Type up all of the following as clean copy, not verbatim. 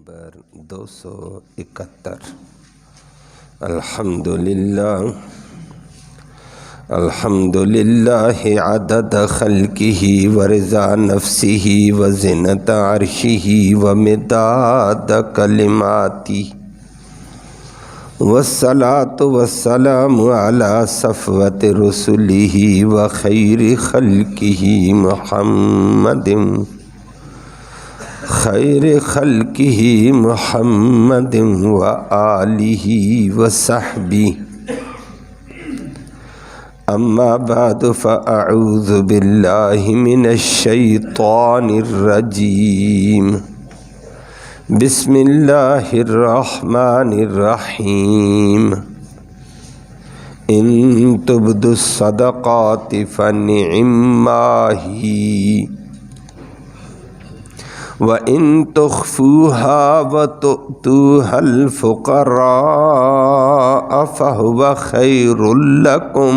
Number 271 الحمدللہ عدد خلقہ ورضا نفسہ وزنت عرشہ ومداد کلماتہ والصلاة والسلام علی صفوت رسلہ وخیر خلقہ محمد وآلہ وصحبہ اما بعد فاعوذ باللہ من الشیطان الرجیم بسم اللہ الرحمن الرحیم ان تبدوا الصدقات فنعما ہی وَإِن تُخْفُوهَا وَتُؤْتُوهَا الْفُقَرَاءَ فَهُوَ خَيْرٌ لَكُمْ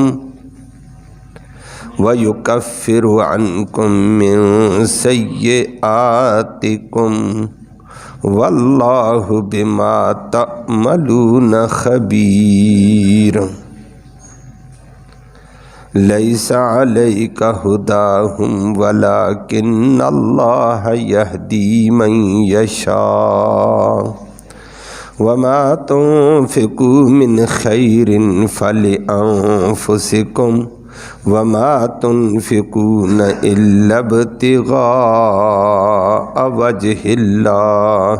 وَيُكَفِّرُ عَنْكُمْ مِنْ سَيِّئَاتِكُمْ وَاللَّهُ بِمَا تَعْمَلُونَ خَبِيرٌ لیس علیک ھداہم ولکن اللہ یہدی من یشاء وما تنفقوا من خیر فلانفسکم وما تنفقون الا ابتغاء وجہ اللہ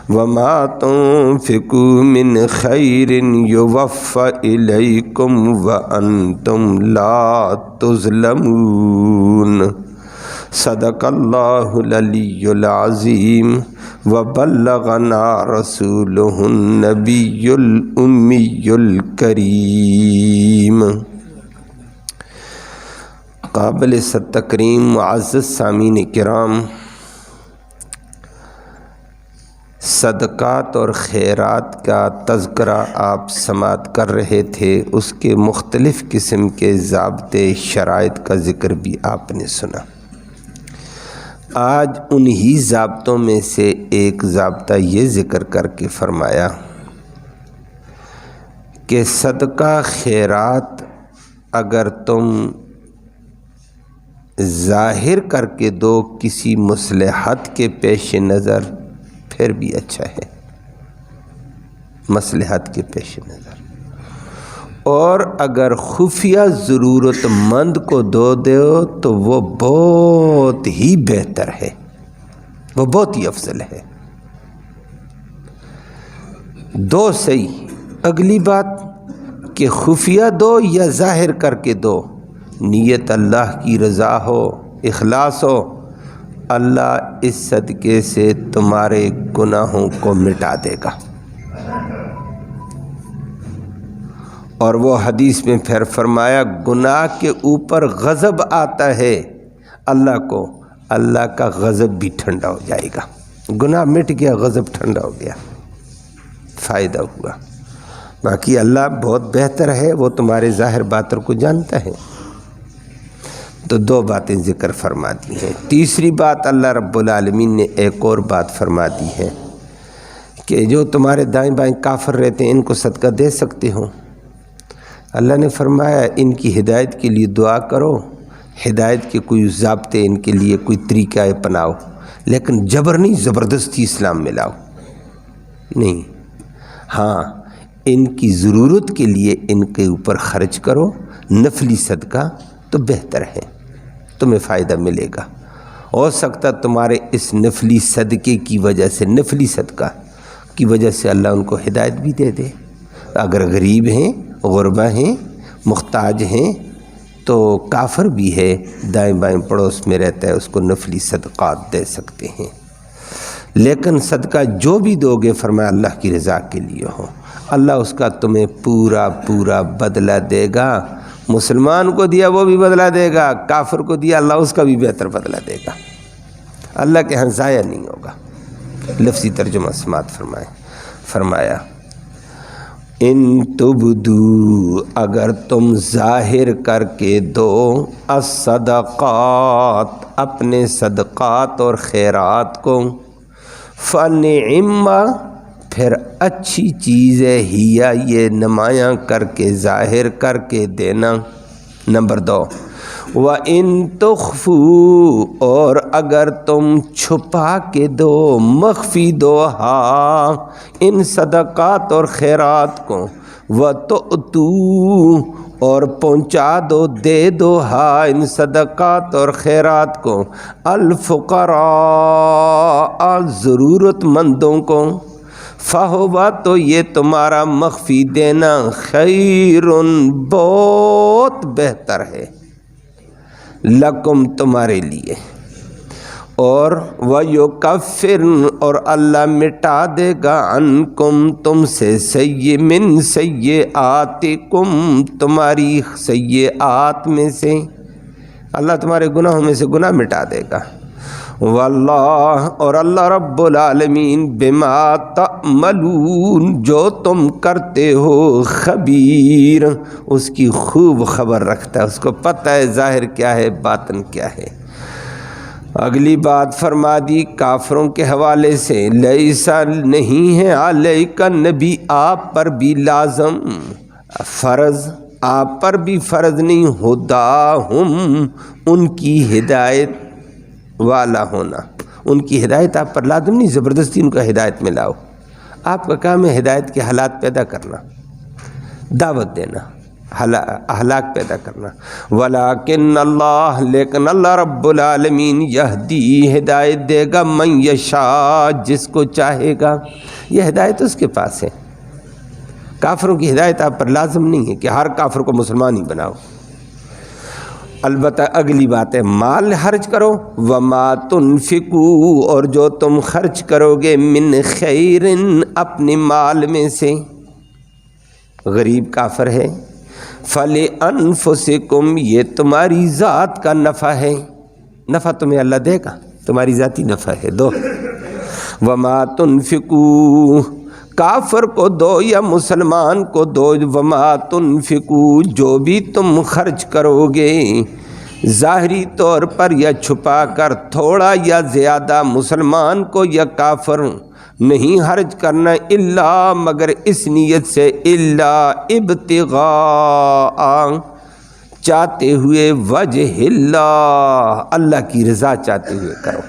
وما تنفقوا من خیر یوفى الیکم وانتم لا تظلمون صدق اللہ العلی العظیم وبلغنا رسولہ النبی الامی الکریم۔ قابل تکریم معزز سامعین کرام، صدقات اور خیرات کا تذکرہ آپ سماعت کر رہے تھے، اس کے مختلف قسم کے ضابطے شرائط کا ذکر بھی آپ نے سنا۔ آج انہی ضابطوں میں سے ایک ضابطہ یہ ذکر کر کے فرمایا کہ صدقہ خیرات اگر تم ظاہر کر کے دو کسی مصلحت کے پیش نظر پھر بھی اچھا ہے، مصلحت کے پیش نظر، اور اگر خفیہ ضرورت مند کو دو تو وہ بہت ہی بہتر ہے، وہ بہت ہی افضل ہے۔ دو صحیح۔ اگلی بات کہ خفیہ دو یا ظاہر کر کے دو، نیت اللہ کی رضا ہو، اخلاص ہو، اللہ اس صدقے سے تمہارے گناہوں کو مٹا دے گا۔ اور وہ حدیث میں پھر فرمایا گناہ کے اوپر غضب آتا ہے اللہ کو، اللہ کا غضب بھی ٹھنڈا ہو جائے گا۔ گناہ مٹ گیا، غضب ٹھنڈا ہو گیا، فائدہ ہوا۔ باقی اللہ بہت بہتر ہے، وہ تمہارے ظاہر باطن کو جانتا ہے۔ تو دو باتیں ذکر فرما دی ہیں۔ تیسری بات اللہ رب العالمین نے ایک اور بات فرما دی ہے کہ جو تمہارے دائیں بائیں کافر رہتے ہیں ان کو صدقہ دے سکتے ہو۔ اللہ نے فرمایا ان کی ہدایت کے لیے دعا کرو، ہدایت کے کوئی ضابطے ان کے لیے کوئی طریقہ اپناؤ، لیکن جبر نہیں، زبردستی اسلام میں لاؤ نہیں۔ ہاں، ان کی ضرورت کے لیے ان کے اوپر خرچ کرو، نفلی صدقہ تو بہتر ہے، تمہیں فائدہ ملے گا۔ ہو سکتا تمہارے اس نفلی صدقے کی وجہ سے، نفلی صدقہ کی وجہ سے اللہ ان کو ہدایت بھی دے دے۔ اگر غریب ہیں، غربا ہیں، محتاج ہیں تو کافر بھی ہے، دائیں بائیں پڑوس میں رہتا ہے، اس کو نفلی صدقات دے سکتے ہیں۔ لیکن صدقہ جو بھی دو گے فرمایا اللہ کی رضا کے لیے ہو، اللہ اس کا تمہیں پورا پورا بدلہ دے گا۔ مسلمان کو دیا وہ بھی بدلہ دے گا، کافر کو دیا اللہ اس کا بھی بہتر بدلہ دے گا، اللہ کے ہاں ضائع نہیں ہوگا۔ لفظی ترجمہ سماعت فرمایا ان تبدو اگر تم ظاہر کر کے دو الصدقات اپنے صدقات اور خیرات کو فنعم پھر اچھی چیز ہے ہیا یہ نمایاں کر کے ظاہر کر کے دینا. نمبر 2 وَإِن تُخْفُوا اور اگر تم چھپا کے دو مخفی دو ہاں ان صدقات اور خیرات کو وَتُؤْتُوا اور پہنچا دو دے دو ہاں ان صدقات اور خیرات کو الفقراء ضرورت مندوں کو فہوا تو یہ تمہارا مخفی دینا خیر بہت بہتر ہے لکم تمہارے لیے. اور وَيُكَفِّرْ اور اللہ مٹا دے گا عنکم تم سے من سیئاتکم تمہاری سیئات میں سے اللہ تمہارے گناہوں میں سے گناہ مٹا دے گا. واللہ اور اللہ رب العالمین بما تعملون جو تم کرتے ہو خبیر اس کی خوب خبر رکھتا ہے، اس کو پتہ ہے ظاہر کیا ہے باطن کیا ہے. اگلی بات فرما دی کافروں کے حوالے سے لیسا نہیں ہے علیک نبی آپ پر بھی لازم فرض آپ پر بھی فرض نہیں ہداہم ان کی ہدایت والا ہونا، ان کی ہدایت آپ پر لازم نہیں زبردستی ان کا ہدایت میں لاؤ. آپ کا کام ہے ہدایت کے حالات پیدا کرنا، دعوت دینا، اخلاق پیدا کرنا. ولیکن اللہ لیکن اللہ رب العالمین یہدی ہدایت دے گا من یشاء جس کو چاہے گا. یہ ہدایت اس کے پاس ہے. کافروں کی ہدایت آپ پر لازم نہیں ہے کہ ہر کافر کو مسلمان ہی بناؤ. البتہ اگلی بات ہے مال خرچ کرو وما تنفقوا اور جو تم خرچ کرو گے من خیر اپنے مال میں سے. غریب کافر ہے فَلِأَنفُسِكُمْ یہ تمہاری ذات کا نفع ہے، نفع تمہیں اللہ دے گا، تمہاری ذاتی نفع ہے دو. وَمَا تُنْفِقُوا کافر کو دو یا مسلمان کو دو. وَمَا تُنْفِقُوا جو بھی تم خرچ کرو گے ظاہری طور پر یا چھپا کر تھوڑا یا زیادہ مسلمان کو یا کافر نہیں خرچ کرنا الا مگر اس نیت سے الا ابتغاء چاہتے ہوئے وجہ اللہ اللہ کی رضا چاہتے ہوئے کرو.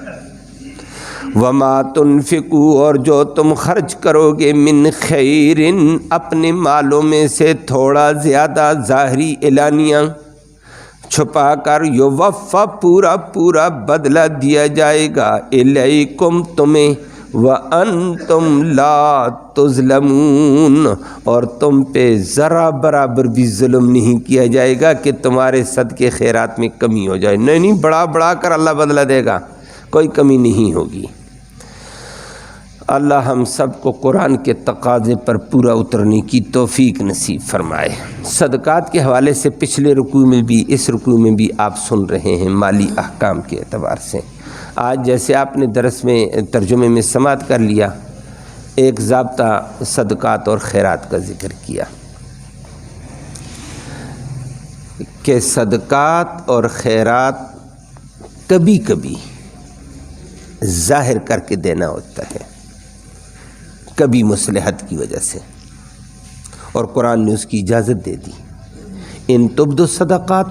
وما تنفقوا اور جو تم خرچ کرو گے من خیر اپنے مالوں میں سے تھوڑا زیادہ ظاہری اعلانیہ چھپا کر یوفا پورا پورا بدلہ دیا جائے گا الیکم تمہیں وَأَنْتُمْ لَا تُظْلَمُونَ اور تم پہ ذرا برابر بھی ظلم نہیں کیا جائے گا کہ تمہارے صدقے خیرات میں کمی ہو جائے. نہیں بڑھا بڑھا کر اللہ بدلہ دے گا، کوئی کمی نہیں ہوگی. اللہ ہم سب کو قرآن کے تقاضے پر پورا اترنے کی توفیق نصیب فرمائے. صدقات کے حوالے سے پچھلے رکوع میں بھی اس رکوع میں بھی آپ سن رہے ہیں مالی احکام کے اعتبار سے. آج جیسے آپ نے درس میں ترجمے میں سماعت کر لیا ایک ضابطہ صدقات اور خیرات کا ذکر کیا کہ صدقات اور خیرات کبھی کبھی ظاہر کر کے دینا ہوتا ہے، کبھی مصلحت کی وجہ سے، اور قرآن نے اس کی اجازت دے دی. ان تبدو الصدقات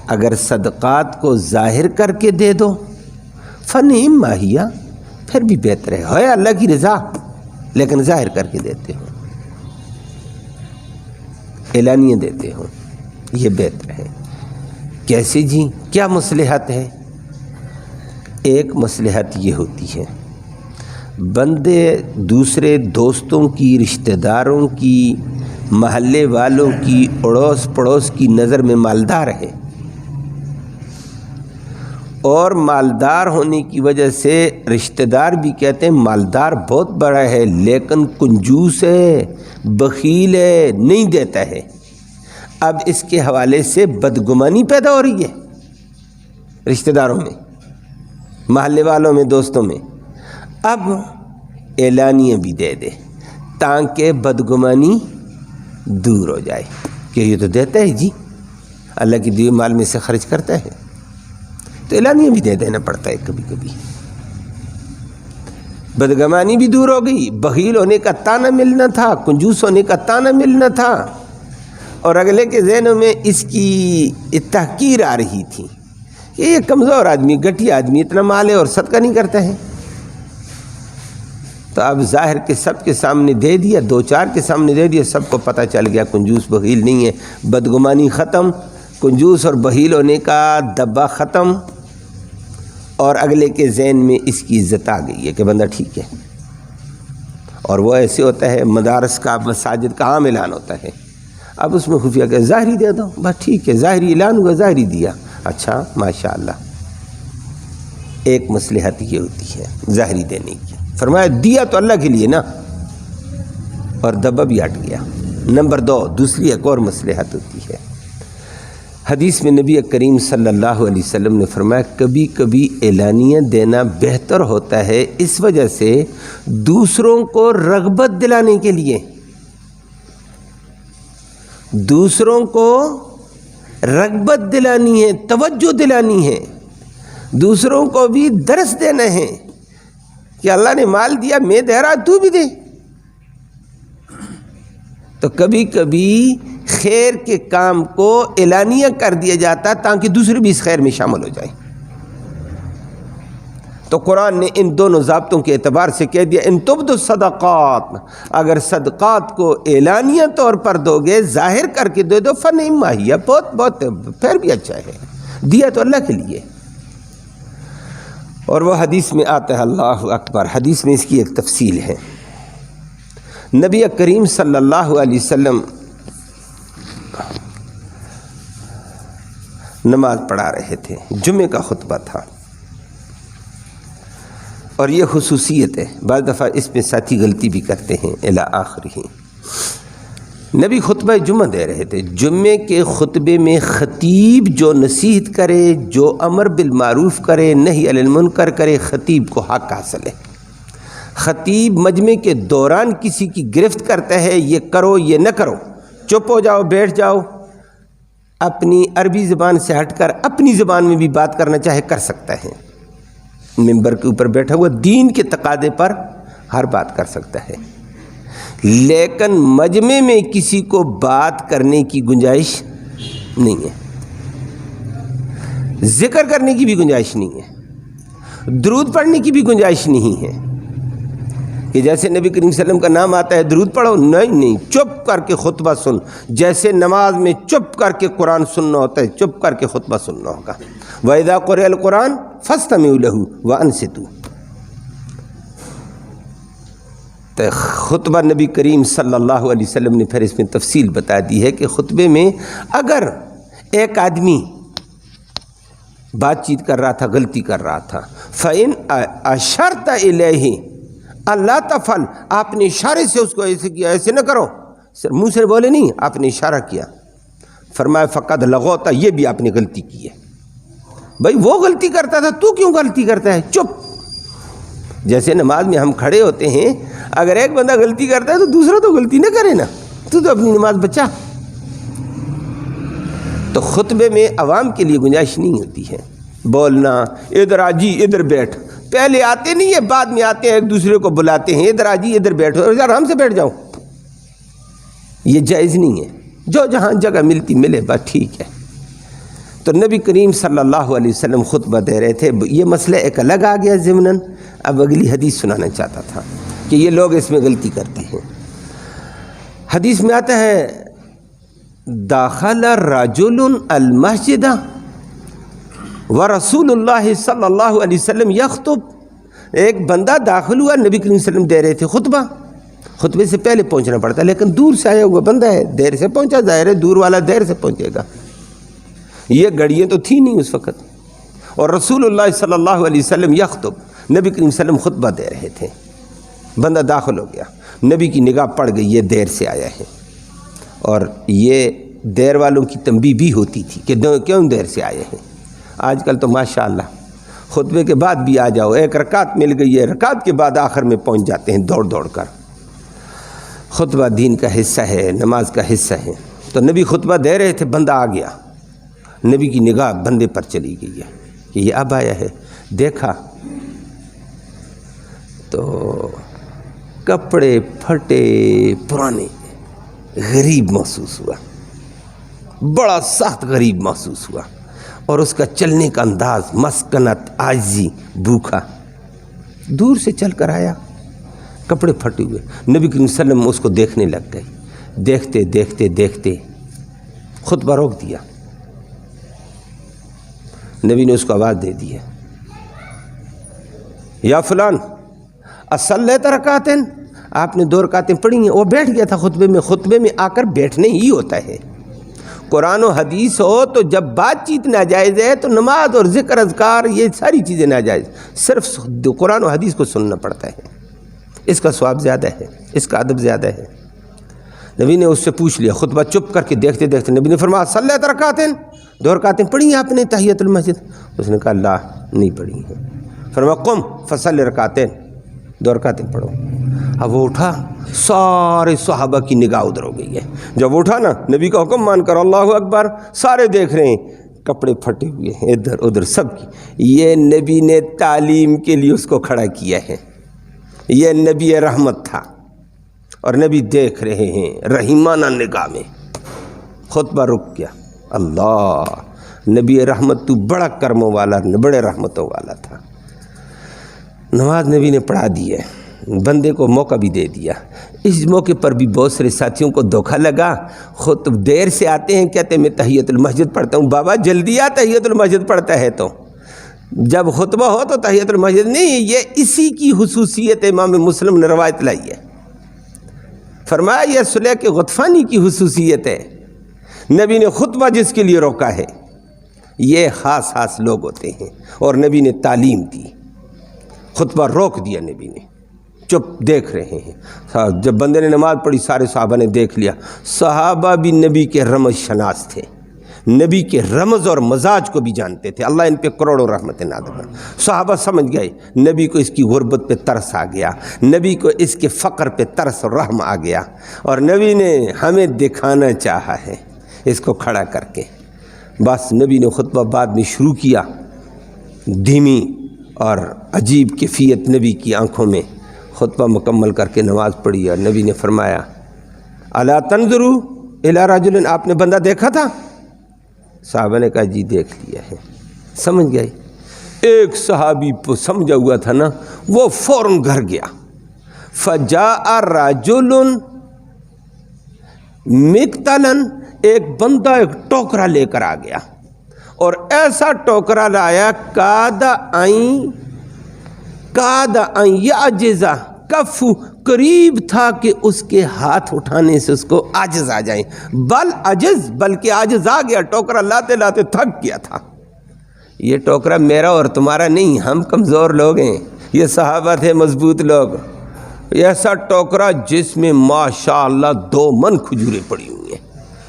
اگر صدقات کو ظاہر کر کے دے دو فنعم ما ہی پھر بھی بہتر ہے اللہ کی رضا لیکن ظاہر کر کے دیتے ہو، اعلانیہ دیتے ہو، یہ بہتر ہے. کیسے جی کیا مصلحت ہے؟ ایک مصلحت یہ ہوتی ہے بندے دوسرے دوستوں کی، رشتہ داروں کی، محلے والوں کی، اڑوس پڑوس کی نظر میں مالدار ہے، اور مالدار ہونے کی وجہ سے رشتہ دار بھی کہتے ہیں مالدار بہت بڑا ہے لیکن کنجوس ہے، بخیل ہے، نہیں دیتا ہے. اب اس کے حوالے سے بدگمانی پیدا ہو رہی ہے رشتہ داروں میں، محلے والوں میں، دوستوں میں. اب اعلانیہ بھی دے دے تاکہ بدگمانی دور ہو جائے کہ یہ تو دیتا ہے جی، اللہ کی دیے مال میں سے خرچ کرتا ہے، تو اعلانیہ بھی دے دینا پڑتا ہے کبھی کبھی. بدگمانی بھی دور ہو گئی، بخیل ہونے کا طعنہ ملنا تھا، کنجوس ہونے کا طعنہ ملنا تھا، اور اگلے کے ذہنوں میں اس کی تحقیر آ رہی تھی کہ یہ کمزور آدمی، گٹھیا آدمی، اتنا مال ہے اور صدقہ نہیں کرتا ہے۔ تو اب ظاہر کے سب کے سامنے دے دیا، دو چار کے سامنے دے دیا، سب کو پتہ چل گیا کنجوس بخیل نہیں ہے، بدگمانی ختم، کنجوس اور بخیل ہونے کا دبا ختم، اور اگلے کے ذہن میں اس کی عزت آ گئی ہے کہ بندہ ٹھیک ہے۔ اور وہ ایسے ہوتا ہے، مدارس کا مساجد کا عام اعلان ہوتا ہے، اب اس میں خفیہ کہ ظاہری دے دو، بس ٹھیک ہے، ظاہری اعلان ہوا، ظاہری دیا، اچھا ماشاءاللہ۔ ایک مصلحت یہ ہوتی ہے ظاہری دینے کی، فرمایا دیا تو اللہ کے لیے نا، اور دبا بھی ہٹ گیا۔ نمبر 2، دوسری ایک اور مصلحت ہوتی ہے، حدیث میں نبی کریم صلی اللہ علیہ وسلم نے فرمایا کبھی کبھی اعلانیہ دینا بہتر ہوتا ہے، اس وجہ سے دوسروں کو رغبت دلانے کے لیے، دوسروں کو رغبت دلانی ہے، توجہ دلانی ہے، دوسروں کو بھی درس دینا ہے کہ اللہ نے مال دیا، میں دے رہا، تو بھی دے۔ تو کبھی کبھی خیر کے کام کو اعلانیہ کر دیا جاتا تاکہ دوسرے بھی اس خیر میں شامل ہو جائیں۔ تو قرآن نے ان دونوں ضابطوں کے اعتبار سے کہہ دیا ان تبدوا الصدقات، اگر صدقات کو اعلانیہ طور پر دو گے، ظاہر کر کے دے دو، فنعما ہی، بہت بہت پھر بھی اچھا ہے، دیا تو اللہ کے لیے۔ اور وہ حدیث میں آتا ہے، اللہ اکبر، حدیث میں اس کی ایک تفصیل ہے۔ نبی کریم صلی اللہ علیہ وسلم نماز پڑھا رہے تھے، جمعے کا خطبہ تھا، اور یہ خصوصیت ہے، بعض دفعہ اس میں ساتھی غلطی بھی کرتے ہیں، الی آخرہ۔ نبی خطبہ جمعہ دے رہے تھے، جمعے کے خطبے میں خطیب جو نصیحت کرے، جو امر بالمعروف کرے، نہی عن المنکر کرے، خطیب کو حق حاصل ہے۔ خطیب مجمع کے دوران کسی کی گرفت کرتا ہے، یہ کرو یہ نہ کرو، چپ ہو جاؤ، بیٹھ جاؤ، اپنی عربی زبان سے ہٹ کر اپنی زبان میں بھی بات کرنا چاہے کر سکتا ہے، ممبر کے اوپر بیٹھا ہوا دین کے تقاضے پر ہر بات کر سکتا ہے، لیکن مجمع میں کسی کو بات کرنے کی گنجائش نہیں ہے، ذکر کرنے کی بھی گنجائش نہیں ہے، درود پڑھنے کی بھی گنجائش نہیں ہے کہ جیسے نبی کریم صلی اللہ علیہ وسلم کا نام آتا ہے درود پڑھو، نہیں، چپ کر کے خطبہ سن، جیسے نماز میں چپ کر کے قرآن سننا ہوتا ہے، چپ کر کے خطبہ سننا ہوگا۔ وَإِذَا قُرِئَ الْقُرْآنُ فَاسْتَمِعُوا لَهُ وَأَنصِتُوا۔ تو خطبہ نبی کریم صلی اللہ علیہ وسلم نے پھر اس میں تفصیل بتا دی ہے کہ خطبے میں اگر ایک آدمی بات چیت کر رہا تھا، غلطی کر رہا تھا، فَإِنْ أَشَرْتَ إِلَيْهِ اللہ تفعل، آپ نے اشارے سے اس کو ایسے کیا، ایسے نہ کرو، منہ سے بولے نہیں، آپ نے اشارہ کیا، فرمایا فقد لغوتا، یہ بھی آپ نے غلطی کی ہے۔ بھائی وہ غلطی کرتا تھا، تو کیوں غلطی کرتا ہے؟ چپ۔ جیسے نماز میں ہم کھڑے ہوتے ہیں، اگر ایک بندہ غلطی کرتا ہے تو دوسرا تو غلطی نہ کرے نا، تو اپنی نماز بچا۔ تو خطبے میں عوام کے لیے گنجائش نہیں ہوتی ہے بولنا، ادھر آ جی ادھر بیٹھ، پہلے آتے نہیں ہے، بعد میں آتے ہیں، ایک دوسرے کو بلاتے ہیں، ادھر آ جی ادھر بیٹھو، اور آرام سے بیٹھ جاؤ، یہ جائز نہیں ہے، جو جہاں جگہ ملتی ملے، بس ٹھیک ہے۔ تو نبی کریم صلی اللہ علیہ وسلم خطبہ دے رہے تھے، یہ مسئلہ ایک الگ آ گیا ضمناً، اب اگلی حدیث سنانا چاہتا تھا کہ یہ لوگ اس میں غلطی کرتے ہیں۔ حدیث میں آتا ہے داخل رجل المسجد ورسول اللہ صلی اللہ علیہ وسلم یخطب، ایک بندہ داخل ہوا، نبی کریم صلی اللہ علیہ وسلم دے رہے تھے خطبہ، خطبے سے پہلے پہنچنا پڑتا ہے، لیکن دور سے آیا ہوا بندہ ہے، دیر سے پہنچا، ظاہر ہے دور والا دیر سے پہنچے گا، یہ گھڑیاں تو تھی نہیں اس وقت، اور رسول اللہ صلی اللہ علیہ وسلم یخطب، نبی کریم صلی اللہ علیہ وسلم خطبہ دے رہے تھے، بندہ داخل ہو گیا، نبی کی نگاہ پڑ گئی یہ دیر سے آیا ہے، اور یہ دیر والوں کی تنبیہ بھی ہوتی تھی کہ کیوں دیر سے آئے ہیں۔ آج کل تو ماشاءاللہ خطبے کے بعد بھی آ جاؤ، ایک رکعت مل گئی ہے، رکعت کے بعد آخر میں پہنچ جاتے ہیں دوڑ دوڑ کر۔ خطبہ دین کا حصہ ہے، نماز کا حصہ ہے۔ تو نبی خطبہ دے رہے تھے، بندہ آ گیا، نبی کی نگاہ بندے پر چلی گئی ہے کہ یہ اب آیا ہے، دیکھا تو کپڑے پھٹے پرانے، غریب محسوس ہوا، بڑا سخت غریب محسوس ہوا، اور اس کا چلنے کا انداز، مسکنت، عاجزی، بھوکا، دور سے چل کر آیا، کپڑے پھٹے ہوئے، نبی کریم صلی اللہ علیہ وسلم اس کو دیکھنے لگ گئے، دیکھتے دیکھتے دیکھتے خطبہ روک دیا، نبی نے اس کو آواز دے دی ہے، یا فلان اصلیت رکعتین، آپ نے 2 رکعتیں پڑھی ہیں۔ وہ بیٹھ گیا تھا خطبے میں آ کر بیٹھنے ہی ہوتا ہے، قرآن و حدیث ہو تو جب بات چیت ناجائز ہے تو نماز اور ذکر اذکار یہ ساری چیزیں ناجائز، صرف قرآن و حدیث کو سننا پڑتا ہے، اس کا ثواب زیادہ ہے، اس کا ادب زیادہ ہے۔ نبی نے اس سے پوچھ لیا، خطبہ چپ کر کے دیکھتے دیکھتے نبی نے فرمایا صلیت رکعتین، 2 رکعتیں پڑھی ہیں آپ نے تحیۃ المسجد؟ اس نے کہا لا، نہیں پڑھی ہیں۔ فرمایا قم فصلی رکعتین، 2 رکعتیں پڑھو۔ اب وہ اٹھا، سارے صحابہ کی نگاہ ادھر ہو گئی ہے، جب اٹھا نا نبی کا حکم مان کر اللہ اکبر، سارے دیکھ رہے ہیں، کپڑے پھٹے ہوئے ہیں ادھر ادھر سب کی، یہ نبی نے تعلیم کے لیے اس کو کھڑا کیا ہے، یہ نبی رحمت تھا، اور نبی دیکھ رہے ہیں رحیمانہ نگاہ میں۔ خطبہ رک گیا، اللہ، نبی رحمت تو بڑا کرموں والا، بڑے رحمتوں والا تھا۔ نماز نبی نے پڑھا دی ہے، بندے کو موقع بھی دے دیا۔ اس موقع پر بھی بہت سارے ساتھیوں کو دھوکہ لگا، خود دیر سے آتے ہیں، کہتے ہیں میں تحیۃ المسجد پڑھتا ہوں۔ بابا جلدی آ، تحیۃ المسجد پڑھتا ہے تو جب خطبہ ہو تو تحیۃ المسجد نہیں، یہ اسی کی خصوصیت امام مسلم نے روایت لائی ہے، فرمایا یہ سلیق غطفانی کی خصوصیت ہے، نبی نے خطبہ جس کے لیے روکا ہے، یہ خاص خاص لوگ ہوتے ہیں، اور نبی نے تعلیم دی، خطبہ روک دیا نبی نے، چپ دیکھ رہے ہیں۔ جب بندے نے نماز پڑھی سارے صحابہ نے دیکھ لیا، صحابہ بھی نبی کے رمز شناس تھے، نبی کے رمز اور مزاج کو بھی جانتے تھے، اللہ ان پہ کروڑوں رحمت نازل کرے۔ صحابہ سمجھ گئے نبی کو اس کی غربت پہ ترس آ گیا، نبی کو اس کے فقر پہ ترس اور رحم آ گیا، اور نبی نے ہمیں دکھانا چاہا ہے اس کو کھڑا کر کے۔ بس نبی نے خطبہ بعد میں شروع کیا، دھیمی اور عجیب کیفیت نبی کی آنکھوں میں، خطبہ مکمل کر کے نماز پڑھی، اور نبی نے فرمایا الا تنظروا الی رجل، آپ نے بندہ دیکھا تھا؟ صحابہ نے کہا جی دیکھ لیا ہے۔ سمجھ گئے؟ ایک صحابی سمجھا ہوا تھا نا، وہ فوراً گھر گیا، فجاء رجل مقتلا، ایک بندہ ایک ٹوکرا لے کر آ گیا، اور ایسا ٹوکرا لایا کاد ان یعجزا کف، قریب تھا کہ اس کے ہاتھ اٹھانے سے اس کو عاجز آ جائیں، بلکہ عاجز آ گیا، ٹوکرا لاتے لاتے تھک گیا تھا۔ یہ ٹوکرا میرا اور تمہارا نہیں، ہم کمزور لوگ ہیں، یہ صحابہ تھے مضبوط لوگ۔ ایسا ٹوکرا جس میں ماشاءاللہ 2 من کھجوریں پڑی ہوئی ہیں،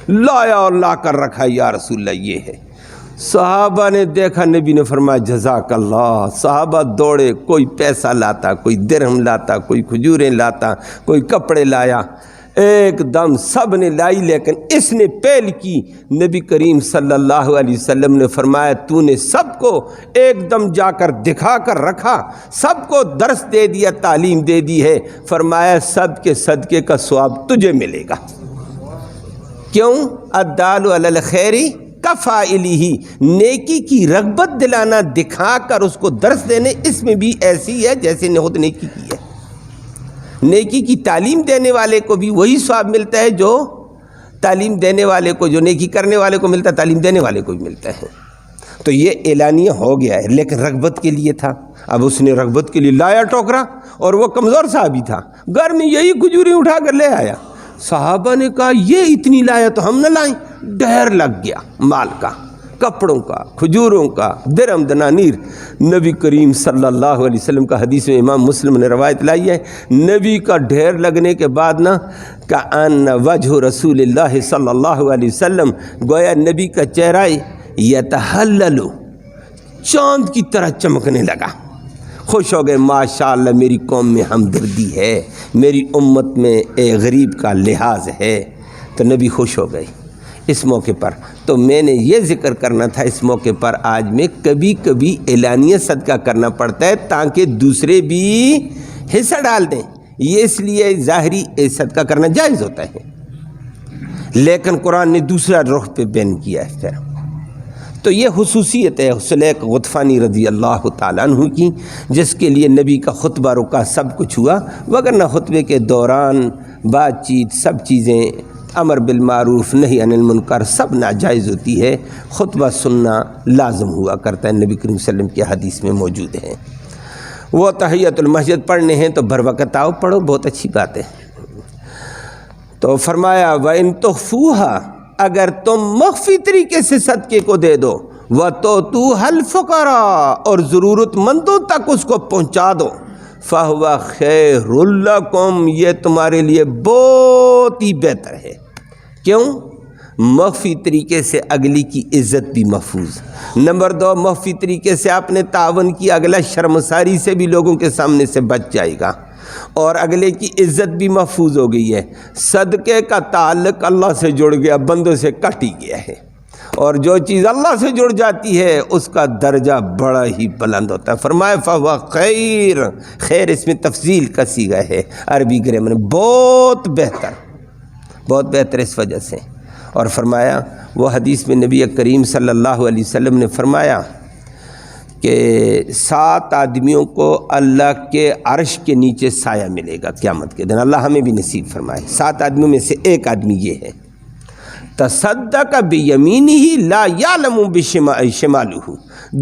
لایا اور لا کر رکھا، یا رسول اللہ یہ ہے۔ صحابہ نے دیکھا، نبی نے فرمایا جزاک اللہ۔ صحابہ دوڑے، کوئی پیسہ لاتا، کوئی درہم لاتا، کوئی کھجوریں لاتا، کوئی کپڑے لایا، ایک دم سب نے لائی، لیکن اس نے پہل کی۔ نبی کریم صلی اللہ علیہ وسلم نے فرمایا تو نے سب کو ایک دم جا کر دکھا کر رکھا، سب کو درس دے دیا، تعلیم دے دی ہے، فرمایا سب کے صدقے کا ثواب تجھے ملے گا۔ کیوں؟ الدال علی الخیر کفاعلہ، نیکی کی رغبت دلانا، دکھا کر اس کو درس دینے، اس میں بھی ایسی ہے جیسے نے خود نیکی کی ہے۔ نیکی کی تعلیم دینے والے کو بھی وہی ثواب ملتا ہے جو تعلیم دینے والے کو، جو نیکی کرنے والے کو ملتا ہے، تعلیم دینے والے کو بھی ملتا ہے۔ تو یہ اعلانیہ ہو گیا ہے، لیکن رغبت کے لیے تھا۔ اب اس نے رغبت کے لیے لایا ٹوکرا، اور وہ کمزور صحابی تھا، گھر میں یہی کھجوریں اٹھا کر لے آیا۔ صحابہ نے کہا یہ اتنی لایا تو ہم نہ لائیں، ڈھیر لگ گیا مال کا، کپڑوں کا، کھجوروں کا، درہم دنانیر۔ نبی کریم صلی اللہ علیہ وسلم کا حدیث میں امام مسلم نے روایت لائی ہے، نبی کا ڈھیر لگنے کے بعد نا کأن وجہ رسول اللہ صلی اللہ علیہ وسلم، گویا نبی کا چہرہ یتحلل، چاند کی طرح چمکنے لگا۔ خوش ہو گئے، ماشاءاللہ میری قوم میں ہمدردی ہے، میری امت میں ایک غریب کا لحاظ ہے۔ تو نبی خوش ہو گئے اس موقع پر۔ تو میں نے یہ ذکر کرنا تھا اس موقع پر، آج میں کبھی کبھی اعلانیہ صدقہ کرنا پڑتا ہے تاکہ دوسرے بھی حصہ ڈال دیں، یہ اس لیے ظاہری صدقہ کرنا جائز ہوتا ہے، لیکن قرآن نے دوسرا رخ پہ بیان کیا ہے پھر۔ تو یہ خصوصیت ہے سلیق غطفانی رضی اللہ تعالیٰ عنہ کی، جس کے لیے نبی کا خطبہ رکا، سب کچھ ہوا، وگرنہ خطبے کے دوران بات چیت سب چیزیں، امر بالمعروف نہی عن المنکر سب ناجائز ہوتی ہے، خطبہ سننا لازم ہوا کرتا ہے، نبی کریم صلی اللہ علیہ وسلم کی حدیث میں موجود ہے۔ وہ تحیۃ المسجد پڑھنے ہیں تو بھر وقت آؤ پڑھو، بہت اچھی بات ہے۔ تو فرمایا وَإِن تُخْفُوهَا، اگر تم مخفی طریقے سے صدقے کو دے دو، وَتُؤْتُوهَا الْفُقَرَاءَ، اور ضرورت مندوں تک اس کو پہنچا دو، فَهُوَ خَيْرٌ لَكُمْ، یہ تمہارے لیے بہت ہی بہتر ہے۔ کیوں؟ مخفی طریقے سے اگلی کی عزت بھی محفوظ، نمبر 2 مخفی طریقے سے آپ نے تعاون کی، اگلا شرمساری سے بھی لوگوں کے سامنے سے بچ جائے گا، اور اگلے کی عزت بھی محفوظ ہو گئی ہے۔ صدقے کا تعلق اللہ سے جڑ گیا، بندوں سے کٹ ہی گیا ہے، اور جو چیز اللہ سے جڑ جاتی ہے اس کا درجہ بڑا ہی بلند ہوتا ہے۔ فرمایا فَهُوَ خیر، خیر اس میں تفضیل کا صیغہ ہے عربی گرامر میں، بہت بہتر، بہت بہتر اس وجہ سے۔ اور فرمایا وہ حدیث میں نبی کریم صلی اللہ علیہ وسلم نے فرمایا کہ 7 آدمیوں کو اللہ کے عرش کے نیچے سایہ ملے گا قیامت کے دن، اللہ ہمیں بھی نصیب فرمائے۔ 7 آدمیوں میں سے ایک آدمی یہ ہے، تصدق بیمینہ لا یعلم بشمالہ،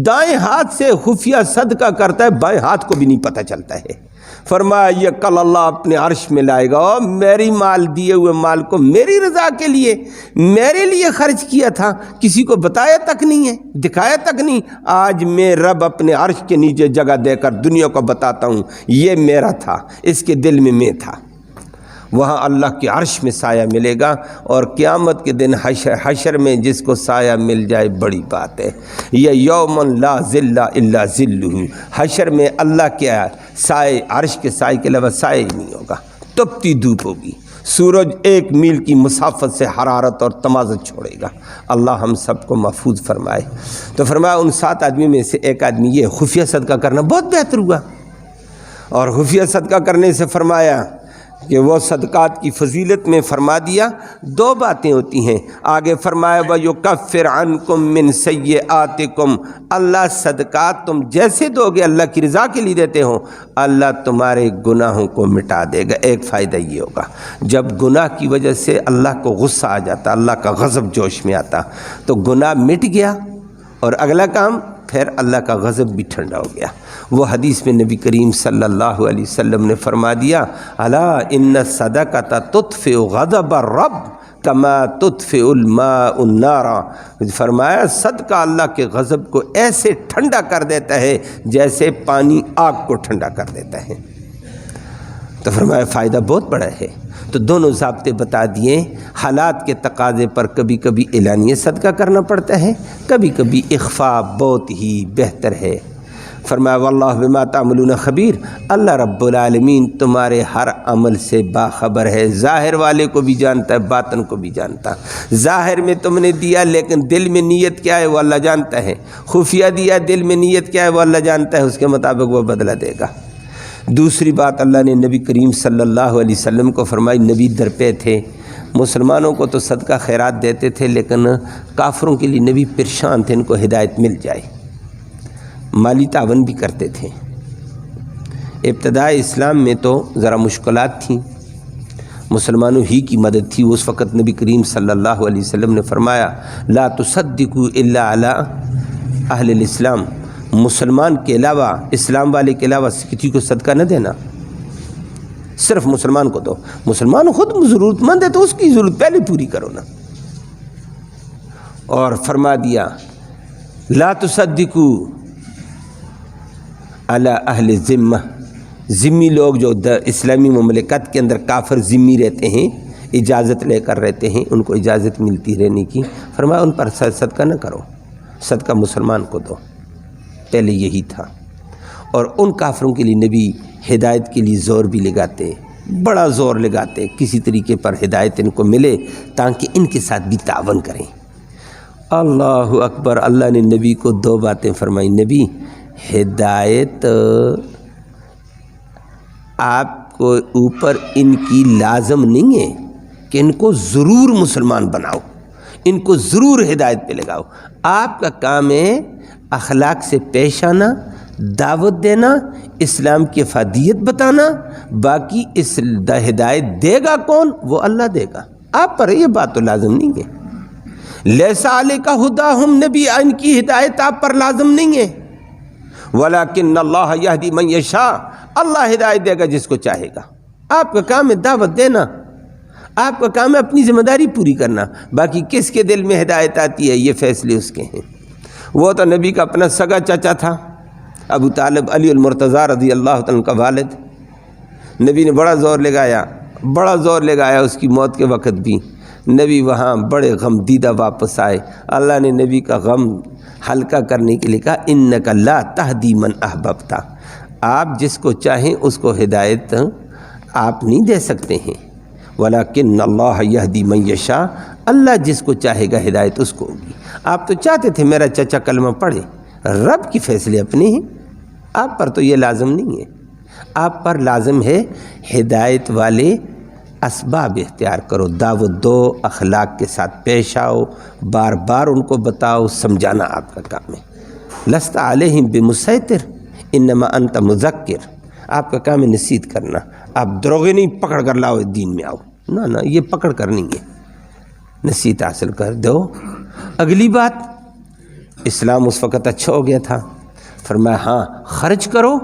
دائیں ہاتھ سے خفیہ صدقہ کرتا ہے، بائیں ہاتھ کو بھی نہیں پتہ چلتا ہے۔ فرمایا یہ کل اللہ اپنے عرش میں لائے گا، اور میری مال دیے ہوئے مال کو میری رضا کے لیے، میرے لیے خرچ کیا تھا، کسی کو بتایا تک نہیں ہے، دکھایا تک نہیں، آج میں رب اپنے عرش کے نیچے جگہ دے کر دنیا کو بتاتا ہوں یہ میرا تھا، اس کے دل میں میں تھا۔ وہاں اللہ کے عرش میں سایہ ملے گا، اور قیامت کے دن حشر میں جس کو سایہ مل جائے بڑی بات ہے۔ یہ یوم لا ظل الا ظلہ، حشر میں اللہ کے سائے، عرش کے سائے کے علاوہ سائے ہی نہیں ہوگا، تپتی دھوپ ہوگی، سورج 1 میل کی مسافت سے حرارت اور تمازت چھوڑے گا۔ اللہ ہم سب کو محفوظ فرمائے۔ تو فرمایا ان 7 آدمیوں میں سے ایک آدمی یہ خفیہ صدقہ کرنا بہت بہتر ہوا، اور خفیہ صدقہ کرنے سے فرمایا کہ وہ صدقات کی فضیلت میں فرما دیا 2 باتیں ہوتی ہیں۔ آگے فرمایا وَيُكَفِّرْ عَنْكُمْ مِنْ سَيِّئَاتِكُمْ، اللہ صدقات تم جیسے دو گے اللہ کی رضا کے لیے دیتے ہو، اللہ تمہارے گناہوں کو مٹا دے گا۔ ایک فائدہ یہ ہوگا، جب گناہ کی وجہ سے اللہ کو غصہ آ جاتا، اللہ کا غضب جوش میں آتا، تو گناہ مٹ گیا، اور اگلا کام پھر اللہ کا غضب بھی ٹھنڈا ہو گیا۔ وہ حدیث میں نبی کریم صلی اللہ علیہ وسلم نے فرما دیا الا ان الصدقۃ تطفئ غضب الرب کما تطفئ الماء النار، فرمایا صدقہ اللہ کے غضب کو ایسے ٹھنڈا کر دیتا ہے جیسے پانی آگ کو ٹھنڈا کر دیتا ہے۔ تو فرمایا فائدہ بہت بڑا ہے۔ تو دونوں ضابطے بتا دیے، حالات کے تقاضے پر کبھی کبھی اعلانیہ صدقہ کرنا پڑتا ہے، کبھی کبھی اخفاء بہت ہی بہتر ہے۔ فرمایا واللہ بما تعملون خبیر، اللہ رب العالمین تمہارے ہر عمل سے باخبر ہے، ظاہر والے کو بھی جانتا ہے، باطن کو بھی جانتا۔ ظاہر میں تم نے دیا لیکن دل میں نیت کیا ہے وہ اللہ جانتا ہے، خفیہ دیا دل میں نیت کیا ہے وہ اللہ جانتا ہے، اس کے مطابق وہ بدلہ دے گا۔ دوسری بات اللہ نے نبی کریم صلی اللہ علیہ وسلم کو فرمائی، نبی درپے تھے، مسلمانوں کو تو صدقہ خیرات دیتے تھے لیکن کافروں کے لیے نبی پریشان تھے، ان کو ہدایت مل جائے، مالی تعاون بھی کرتے تھے۔ ابتداء اسلام میں تو ذرا مشکلات تھیں، مسلمانوں ہی کی مدد تھی۔ اس وقت نبی کریم صلی اللہ علیہ وسلم نے فرمایا لا تصدقوا الا علی اہل الاسلام، مسلمان کے علاوہ، اسلام والے کے علاوہ کسی کو صدقہ نہ دینا، صرف مسلمان کو دو، مسلمان خود ضرورت مند ہے تو اس کی ضرورت پہلے پوری کرو نا۔ اور فرما دیا لا تصدقوا علی اہل ذمہ، ذمی لوگ جو اسلامی مملکت کے اندر کافر ذمی رہتے ہیں، اجازت لے کر رہتے ہیں، ان کو اجازت ملتی رہنے کی، فرمایا ان پر صدقہ نہ کرو، صدقہ مسلمان کو دو، پہلے یہی تھا۔ اور ان کافروں کے لیے نبی ہدایت کے لیے زور بھی لگاتے، بڑا زور لگاتے، کسی طریقے پر ہدایت ان کو ملے تاکہ ان کے ساتھ بھی تعاون کریں۔ اللہ اکبر، اللہ نے نبی کو 2 باتیں فرمائی، نبی ہدایت آپ کو اوپر ان کی لازم نہیں ہے کہ ان کو ضرور مسلمان بناؤ، ان کو ضرور ہدایت پہ لگاؤ۔ آپ کا کام ہے اخلاق سے پیش آنا، دعوت دینا، اسلام کی افادیت بتانا۔ باقی اس ہدایت دے گا کون؟ وہ اللہ دے گا، آپ پر یہ بات تو لازم نہیں ہے۔ لیسا علیک ھداھم، نبی ان کی ہدایت آپ پر لازم نہیں ہے۔ ولیکن اللہ یہدی من یشاء، اللہ ہدایت دے گا جس کو چاہے گا۔ آپ کا کام ہے دعوت دینا، آپ کا کام ہے اپنی ذمہ داری پوری کرنا۔ باقی کس کے دل میں ہدایت آتی ہے یہ فیصلے اس کے ہیں۔ وہ تو نبی کا اپنا سگا چچا تھا، ابو طالب علی المرتضیٰ رضی اللہ عنہ کا والد۔ نبی نے بڑا زور لگایا اس کی موت کے وقت بھی۔ نبی وہاں بڑے غم دیدہ واپس آئے۔ اللہ نے نبی کا غم ہلکا کرنے کے لیے کہا انک لا تہدی من احببت، آپ جس کو چاہیں اس کو ہدایت آپ نہیں دے سکتے ہیں، ولیکن اللہ یہدی من یشاء، اللہ جس کو چاہے گا ہدایت اس کو ہوگی۔ آپ تو چاہتے تھے میرا چچا کلمہ پڑھے، رب کی فیصلے اپنے ہیں، آپ پر تو یہ لازم نہیں ہے۔ آپ پر لازم ہے ہدایت والے اسباب اختیار کرو، دعوت دو، اخلاق کے ساتھ پیش آؤ، بار بار ان کو بتاؤ، سمجھانا آپ کا کام ہے۔ لست علیہم بمسیطر انما انت مذکر، آپ کا کام ہے نصیحت کرنا۔ آپ دروغے نہیں پکڑ کر لاؤ دین میں آؤ، نہ یہ پکڑ کر نہیں ہے، نصیحت حاصل کر دو۔ اگلی بات، اسلام اس وقت اچھا ہو گیا تھا، فرمایا ہاں خرچ کرو،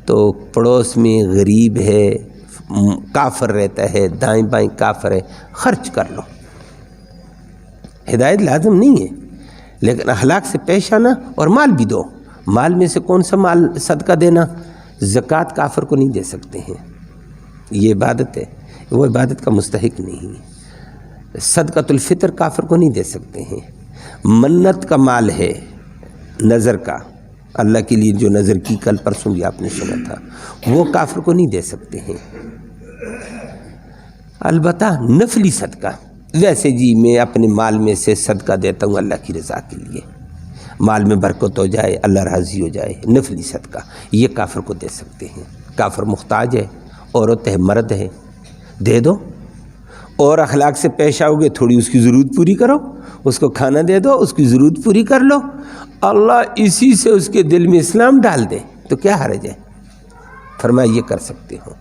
تو پڑوس میں غریب ہے، کافر رہتا ہے، دائیں بائیں کافر ہے، خرچ کر لو۔ ہدایت لازم نہیں ہے، لیکن اخلاق سے پیش آنا، اور مال بھی دو۔ مال میں سے کون سا مال صدقہ دینا؟ زکوٰۃ کافر کو نہیں دے سکتے ہیں، یہ عبادت ہے، وہ عبادت کا مستحق نہیں ہے۔ صدقۃ الفطر کافر کو نہیں دے سکتے ہیں۔ منت کا مال ہے، نظر کا، اللہ کے لیے جو نظر کی کل پرسوں بھی آپ نے سنا تھا، وہ کافر کو نہیں دے سکتے ہیں۔ البتہ نفلی صدقہ، ویسے جی میں اپنے مال میں سے صدقہ دیتا ہوں اللہ کی رضا کے لیے، مال میں برکت ہو جائے، اللہ راضی ہو جائے، نفلی صدقہ، یہ کافر کو دے سکتے ہیں۔ کافر محتاج ہے، عورت ہے، مرد ہے، دے دو۔ اور اخلاق سے پیش آؤ گے، تھوڑی اس کی ضرورت پوری کرو، اس کو کھانا دے دو، اس کی ضرورت پوری کر لو، اللہ اسی سے اس کے دل میں اسلام ڈال دے تو کیا حرج ہے؟ فرمایا یہ کر سکتے ہو۔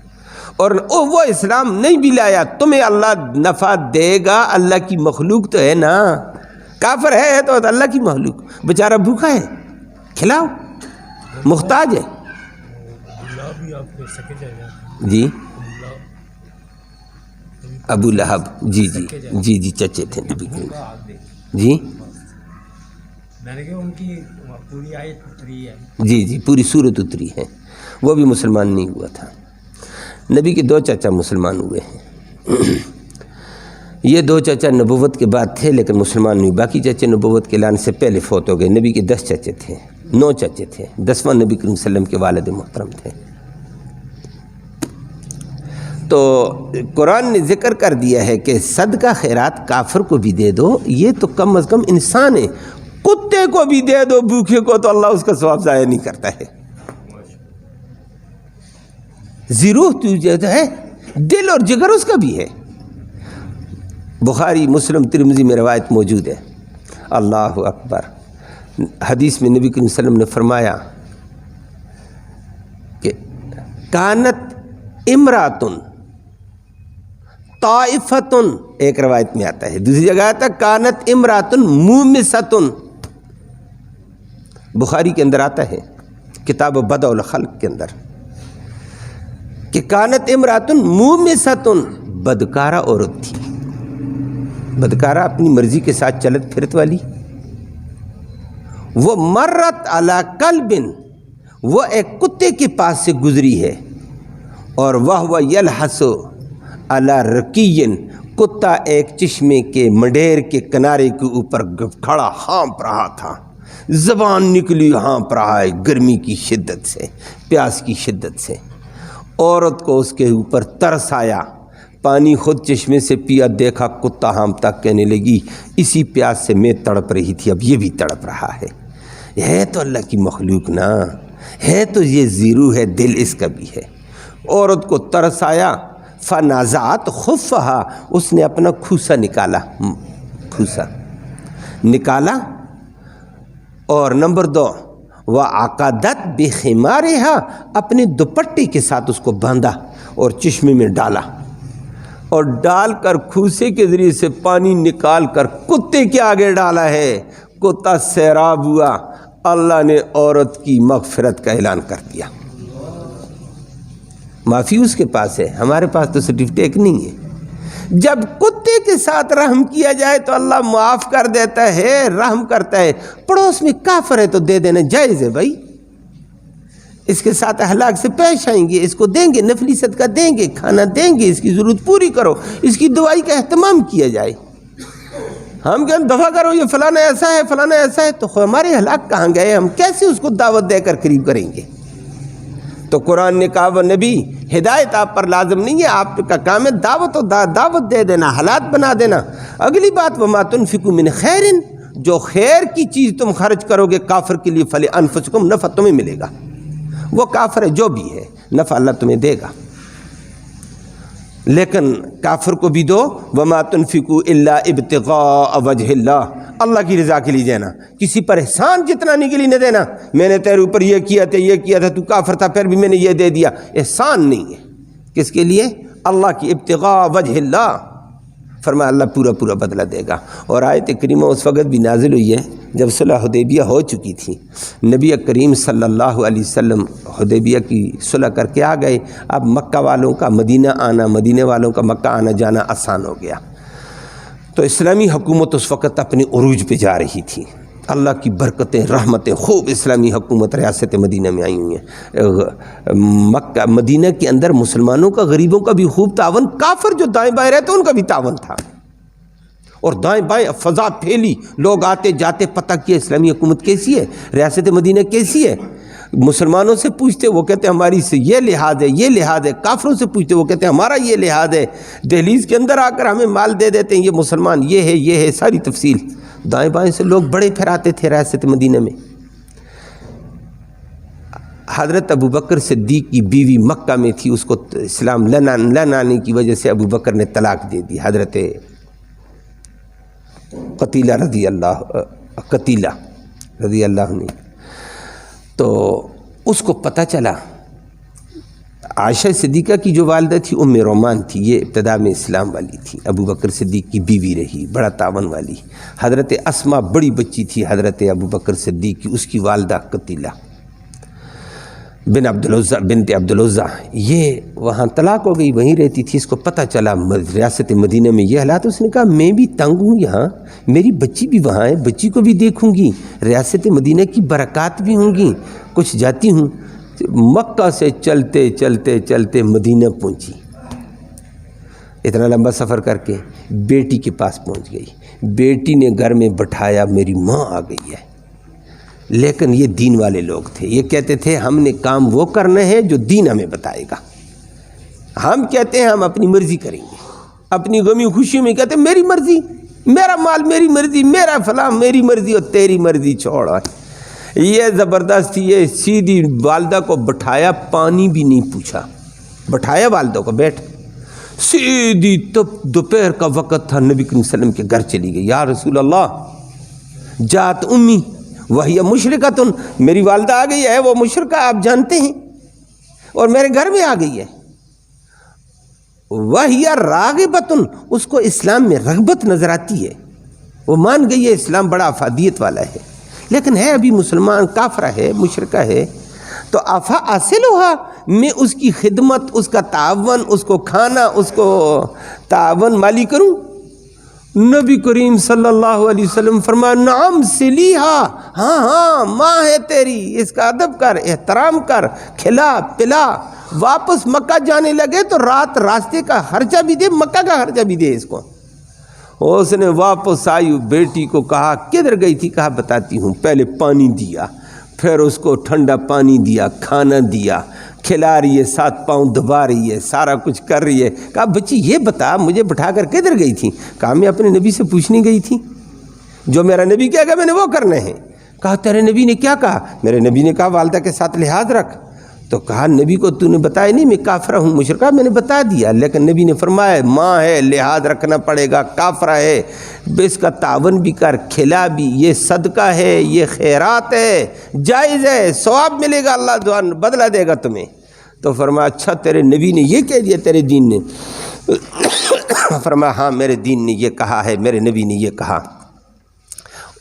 اور وہ اسلام نہیں بھی لایا، تمہیں اللہ نفع دے گا، اللہ کی مخلوق تو ہے نا، کافر ہے تو اللہ کی مخلوق، بیچارہ بھوکا ہے، کھلاؤ، محتاج ہے۔ جی ابو لہب، جی چچے تھے نبی کے، جی جی پوری صورت اتری ہے، وہ بھی مسلمان نہیں ہوا تھا۔ نبی کے 2 چچا مسلمان ہوئے ہیں، یہ 2 چچا نبوت کے بعد تھے لیکن مسلمان نہیں، باقی چچے نبوت کے اعلان سے پہلے فوت ہو گئے۔ نبی کے 10 چچے تھے، 9 چچے تھے، 10واں نبی کریم صلی اللہ علیہ وسلم کے والد محترم تھے۔ تو قرآن نے ذکر کر دیا ہے کہ صدقہ خیرات کافر کو بھی دے دو، یہ تو کم از کم انسان ہے، کتے کو بھی دے دو، بھوکے کو، تو اللہ اس کا ثواب ضائع نہیں کرتا ہے۔ ضرور تو ہے، دل اور جگر اس کا بھی ہے۔ بخاری، مسلم، ترمذی میں روایت موجود ہے۔ اللہ اکبر، حدیث میں نبی کریم صلی اللہ علیہ وسلم نے فرمایا کہ کانت امراتن طائفتن، ایک روایت میں آتا ہے، دوسری جگہ آتا ہے کانت امراتن مومستن، بخاری کے اندر آتا ہے کتاب بدء الخلق کے اندر کہ کانت امراتن مومستن، بدکارہ عورت تھی، بدکارہ اپنی مرضی کے ساتھ چلت پھرت والی، وہ مرت علی کلب، وہ ایک کتے کے پاس سے گزری ہے، اور وہ یلحس علی رقی، کتا ایک چشمے کے منڈیر کے کنارے کے اوپر کھڑا ہانپ رہا تھا، زبان نکلی ہانپ رہا ہے گرمی کی شدت سے، پیاس کی شدت سے۔ عورت کو اس کے اوپر ترس آیا، پانی خود چشمے سے پیا، دیکھا کتا ہانپتا، کہنے لگی اسی پیاس سے میں تڑپ رہی تھی، اب یہ بھی تڑپ رہا ہے تو اللہ کی مخلوق نا ہے، تو یہ زیرو ہے، دل اس کا بھی ہے۔ عورت کو ترس آیا، فنازعت خفہا، اس نے اپنا کھوسا نکالا، کھوسا نکالا، اور نمبر 2 وعقدت بخمارہا، اپنے دوپٹے کے ساتھ اس کو باندھا اور چشمے میں ڈالا، اور ڈال کر کھوسے کے ذریعے سے پانی نکال کر کتے کے آگے ڈالا ہے، کتا سیراب ہوا، اللہ نے عورت کی مغفرت کا اعلان کر دیا۔ معافی اس کے پاس ہے، ہمارے پاس تو سرٹیفکیٹ نہیں ہے۔ جب کتے کے ساتھ رحم کیا جائے تو اللہ معاف کر دیتا ہے، رحم کرتا ہے۔ پڑوس میں کافر ہے تو دے دینا جائز ہے بھائی، اس کے ساتھ اخلاق سے پیش آئیں گے، اس کو دیں گے، نفلی صدقہ دیں گے، کھانا دیں گے، اس کی ضرورت پوری کرو، اس کی دعائی کا اہتمام کیا جائے۔ ہم کہیں دفع کرو یہ فلانا ایسا ہے، فلانا ایسا ہے، تو ہمارے اخلاق کہاں گئے؟ ہم کیسے اس کو دعوت دے کر قریب کریں گے؟ تو قرآن نے کہا وہ نبی ہدایت آپ پر لازم نہیں ہے، آپ کا کام ہے دعوت و دعوت دے دینا، حالات بنا دینا۔ اگلی بات وما تنفقوا من خیر، جو خیر کی چیز تم خرچ کرو گے کافر کے لیے فلانفسکم، نفع تمہیں ملے گا، وہ کافر ہے جو بھی ہے، نفع اللہ تمہیں دے گا، لیکن کافر کو بھی دو۔ وما تنفقوا الا ابتغاء وجہ اللہ، اللہ کی رضا کے لیے دینا، کسی پر احسان جتنا کے لیے نہ دینا، میں نے تیرے اوپر یہ کیا تھا، تو کافر تھا پھر بھی میں نے یہ دے دیا، احسان نہیں ہے۔ کس کے لیے؟ اللہ کی، ابتغاء وجہ اللہ، فرمایا اللہ پورا پورا بدلہ دے گا۔ اور آیت کریمہ اس وقت بھی نازل ہوئی ہے جب صلح حدیبیہ ہو چکی تھی، نبی کریم صلی اللہ علیہ وسلم حدیبیہ کی صلح کر کے آ گئے، اب مکہ والوں کا مدینہ آنا، مدینہ والوں کا مکہ آنا جانا آسان ہو گیا۔ تو اسلامی حکومت اس وقت اپنے عروج پہ جا رہی تھی، اللہ کی برکتیں، رحمتیں، خوب اسلامی حکومت ریاست مدینہ میں آئی ہوئی ہیں۔ مکہ مدینہ کے اندر مسلمانوں کا، غریبوں کا بھی خوب تعاون، کافر جو دائیں بائیں رہتے ان کا بھی تعاون تھا، اور دائیں بائیں فضا پھیلی، لوگ آتے جاتے، پتہ کیا اسلامی حکومت کیسی ہے، ریاست مدینہ کیسی ہے۔ مسلمانوں سے پوچھتے وہ کہتے ہیں ہماری سے یہ لحاظ ہے، یہ لحاظ ہے، کافروں سے پوچھتے وہ کہتے ہیں ہمارا یہ لحاظ ہے، دہلیز کے اندر آ کر ہمیں مال دے دیتے ہیں، یہ مسلمان یہ ہے، ساری تفصیل۔ دائیں بائیں سے لوگ بڑے پھراتے تھے ریاست مدینہ میں۔ حضرت ابوبکر صدیق کی بیوی مکہ میں تھی، اس کو اسلام نہ آنے کی وجہ سے ابوبکر نے طلاق دے دی، حضرت قتیلہ رضی اللہ عنہ۔ تو اس کو پتہ چلا، عائشہ صدیقہ کی جو والدہ تھی ام رومان تھی، یہ ابتدا میں اسلام والی تھی، ابوبکر صدیق کی بیوی رہی، بڑا تعاون والی۔ حضرت اسما بڑی بچی تھی حضرت ابوبکر صدیق کی، اس کی والدہ قتیلہ بنت عبدالعزیٰ، یہ وہاں طلاق ہو گئی، وہیں رہتی تھی۔ اس کو پتہ چلا ریاست مدینہ میں یہ حالات، اس نے کہا میں بھی تنگ ہوں یہاں، میری بچی بھی وہاں ہے، بچی کو بھی دیکھوں گی، ریاست مدینہ کی برکات بھی ہوں گی، کچھ جاتی ہوں۔ مکہ سے چلتے چلتے چلتے مدینہ پہنچی، اتنا لمبا سفر کر کے بیٹی کے پاس پہنچ گئی، بیٹی نے گھر میں بٹھایا، میری ماں آ گئی ہے۔ لیکن یہ دین والے لوگ تھے، یہ کہتے تھے ہم نے کام وہ کرنا ہے جو دین ہمیں بتائے گا، ہم کہتے ہیں ہم اپنی مرضی کریں گے، اپنی غمی خوشی میں کہتے ہیں میری مرضی، میرا مال میری مرضی، میرا فلاں میری مرضی، اور تیری مرضی چھوڑا۔ یہ زبردستی، یہ سیدھی والدہ کو بٹھایا، پانی بھی نہیں پوچھا، بٹھایا والدہ کو، بیٹھ، سیدھی دوپہر کا وقت تھا، نبی کریم صلی اللہ علیہ وسلم کے گھر چلی گئی، یا رسول اللہ جات امی وہی مشرکۃ، میری والدہ آ گئی ہے، وہ مشرکہ آپ جانتے ہیں، اور میرے گھر میں آ گئی ہے، وہی راغبۃ، اس کو اسلام میں رغبت نظر آتی ہے، وہ مان گئی ہے اسلام بڑا افادیت والا ہے، لیکن ہے ابھی مسلمان، کافرہ ہے، مشرکہ ہے، تو افا اصلھا، میں اس کی خدمت، اس کا تعاون، اس کو کھانا، اس کو تعاون مالی کروں؟ نبی کریم صلی اللہ علیہ وسلم فرمایا نعم سلیہا، ہاں ماں ہے تیری، اس کا ادب کر، احترام کر، کھلا پلا۔ واپس مکہ جانے لگے تو راستے کا خرچہ بھی دے، مکہ کا خرچہ بھی دے اس کو۔ اس نے واپس آئی، بیٹی کو کہا کدھر گئی تھی؟ کہا بتاتی ہوں، پہلے پانی دیا، پھر اس کو ٹھنڈا پانی دیا، کھانا دیا، کھلا رہی ہے، 7 پاؤں دبا رہی ہے، سارا کچھ کر رہی ہے۔ کہا بچی یہ بتا مجھے بٹھا کر کدھر گئی تھی؟ کہا میں اپنے نبی سے پوچھنے گئی تھی، جو میرا نبی کہے گا میں نے وہ کرنے ہیں۔ کہا تیرے نبی نے کیا کہا؟ میرے نبی نے کہا والدہ کے ساتھ لحاظ رکھ، تو کہا نبی کو تو نے بتایا نہیں میں کافرہ ہوں مشرکہ؟ میں نے بتا دیا، لیکن نبی نے فرمایا ماں ہے لحاظ رکھنا پڑے گا، کافرہ ہے، اس کا تعاون بھی کر، کھلا بھی، یہ صدقہ ہے، یہ خیرات ہے، جائز ہے، ثواب ملے گا، اللہ بدلہ دے گا تمہیں۔ تو فرمایا اچھا تیرے نبی نے یہ کہہ دیا، تیرے دین نے؟ فرمایا ہاں میرے دین نے یہ کہا ہے، میرے نبی نے یہ کہا۔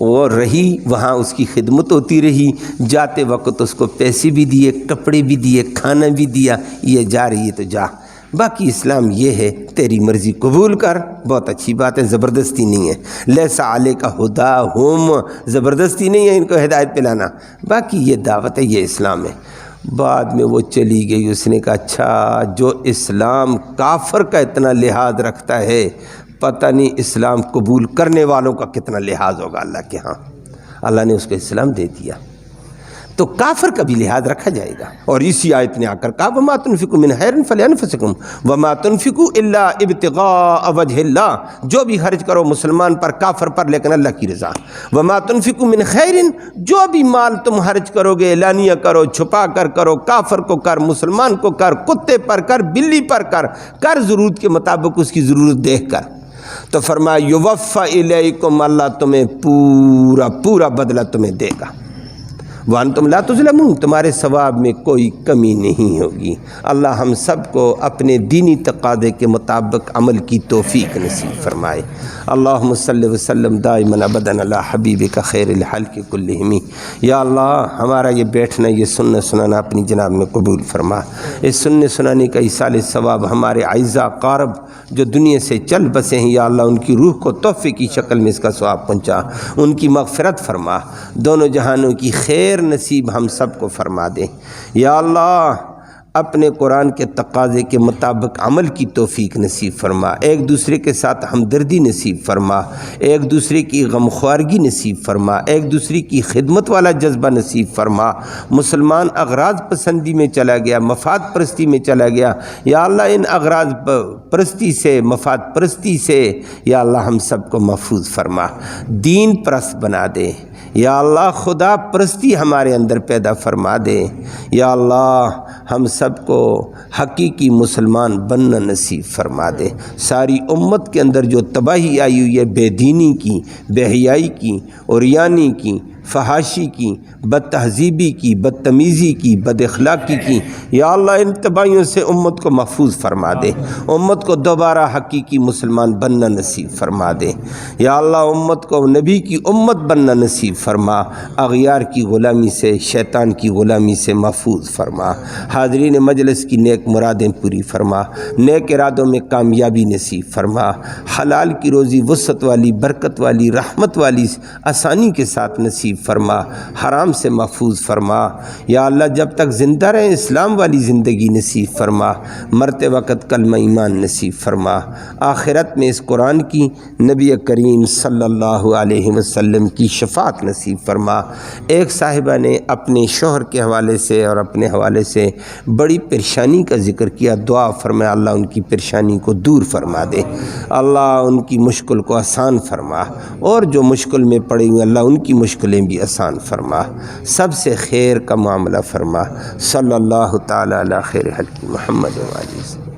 اور رہی وہاں اس کی خدمت ہوتی رہی، جاتے وقت اس کو پیسے بھی دیے، کپڑے بھی دیے، کھانا بھی دیا، یہ جا رہی ہے تو جا، باقی اسلام یہ ہے تیری مرضی قبول کر، بہت اچھی بات ہے، زبردستی نہیں ہے، لیسا علیک ھداھم، زبردستی نہیں ہے ان کو ہدایت پلانا، باقی یہ دعوت ہے، یہ اسلام ہے۔ بعد میں وہ چلی گئی، اس نے کہا اچھا جو اسلام کافر کا اتنا لحاظ رکھتا ہے، پتہ نہیں اسلام قبول کرنے والوں کا کتنا لحاظ ہوگا اللہ کے ہاں۔ اللہ نے اس کو اسلام دے دیا، تو کافر کا بھی لحاظ رکھا جائے گا۔ اور اسی آیت نے آ کر کہا وَمَا تُنْفِقُوا مِنْ خَيْرٍ فَلِأَنفُسِكُمْ وَمَا تُنْفِقُوا إِلَّا ابْتِغَاءَ وَجْهِ اللَّهِ، جو بھی خرچ کرو مسلمان پر، کافر پر، لیکن اللہ کی رضا۔ وَمَا تُنْفِقُوا مِنْ خَيْرٍ، جو بھی مال تم خرچ کرو گے، اعلانیہ کرو، چھپا کر کرو، کافر کو کر، مسلمان کو کر، کتے پر کر، بلی پر کر ضرورت کے مطابق اس کی ضرورت دیکھ کر۔ تو فرمایا یوفا الیکم، اللہ تمہیں پورا پورا بدلہ تمہیں دے گا، وانتم لا تظلمون، تمہارے ثواب میں کوئی کمی نہیں ہوگی۔ اللہ ہم سب کو اپنے دینی تقاضے کے مطابق عمل کی توفیق نصیب فرمائے۔ اللہم صلی وسلم دائما ابدا علی حبیبک خیر الخلق کلہم۔ یا اللہ ہمارا یہ بیٹھنا، یہ سننا سنانا اپنی جناب میں قبول فرما، اس سننے سنانے کا ایصال ثواب ہمارے اعزاء قارب جو دنیا سے چل بسے ہیں، یا اللہ ان کی روح کو تحفے کی شکل میں اس کا ثواب پہنچا، ان کی مغفرت فرما، دونوں جہانوں کی خیر نصیب ہم سب کو فرما دے۔ یا اللہ اپنے قرآن کے تقاضے کے مطابق عمل کی توفیق نصیب فرما، ایک دوسرے کے ساتھ ہمدردی نصیب فرما، ایک دوسرے کی غمخوارگی نصیب فرما، ایک دوسرے کی خدمت والا جذبہ نصیب فرما۔ مسلمان اغراض پسندی میں چلا گیا، مفاد پرستی میں چلا گیا، یا اللہ ان اغراض پرستی سے، مفاد پرستی سے یا اللہ ہم سب کو محفوظ فرما، دین پرست بنا دے، یا اللہ خدا پرستی ہمارے اندر پیدا فرما دے، یا اللہ ہم سب کو حقیقی مسلمان بننا نصیب فرما دے۔ ساری امت کے اندر جو تباہی آئی ہوئی ہے، بے دینی کی، بے حیائی کی، عریانی کی، فحاشی کی، بد تہذیبی کی، بدتمیزی کی، بد اخلاقی کی، یا اللہ ان تباہیوں سے امت کو محفوظ فرما دے، امت کو دوبارہ حقیقی مسلمان بننا نصیب فرما دے، یا اللہ امت کو نبی کی امت بننا نصیب فرما، اغیار کی غلامی سے، شیطان کی غلامی سے محفوظ فرما، حاضرین مجلس کی نیک مرادیں پوری فرما، نیک ارادوں میں کامیابی نصیب فرما، حلال کی روزی وسعت والی، برکت والی، رحمت والی، آسانی کے ساتھ نصیب فرما، حرام سے محفوظ فرما، یا اللہ جب تک زندہ رہیں اسلام والی زندگی نصیب فرما، مرتے وقت کلمہ ایمان نصیب فرما، آخرت میں اس قرآن کی، نبی کریم صلی اللہ علیہ وسلم کی شفاعت نصیب فرما۔ ایک صاحبہ نے اپنے شوہر کے حوالے سے اور اپنے حوالے سے بڑی پریشانی کا ذکر کیا، دعا فرمایا اللہ ان کی پریشانی کو دور فرما دے، اللہ ان کی مشکل کو آسان فرما، اور جو مشکل میں پڑے ہوئے اللہ ان کی مشکلیں بھی آسان فرما، سب سے خیر کا معاملہ فرما۔ صلی اللہ تعالی علی خیر خلق محمد و آلہ وسلم۔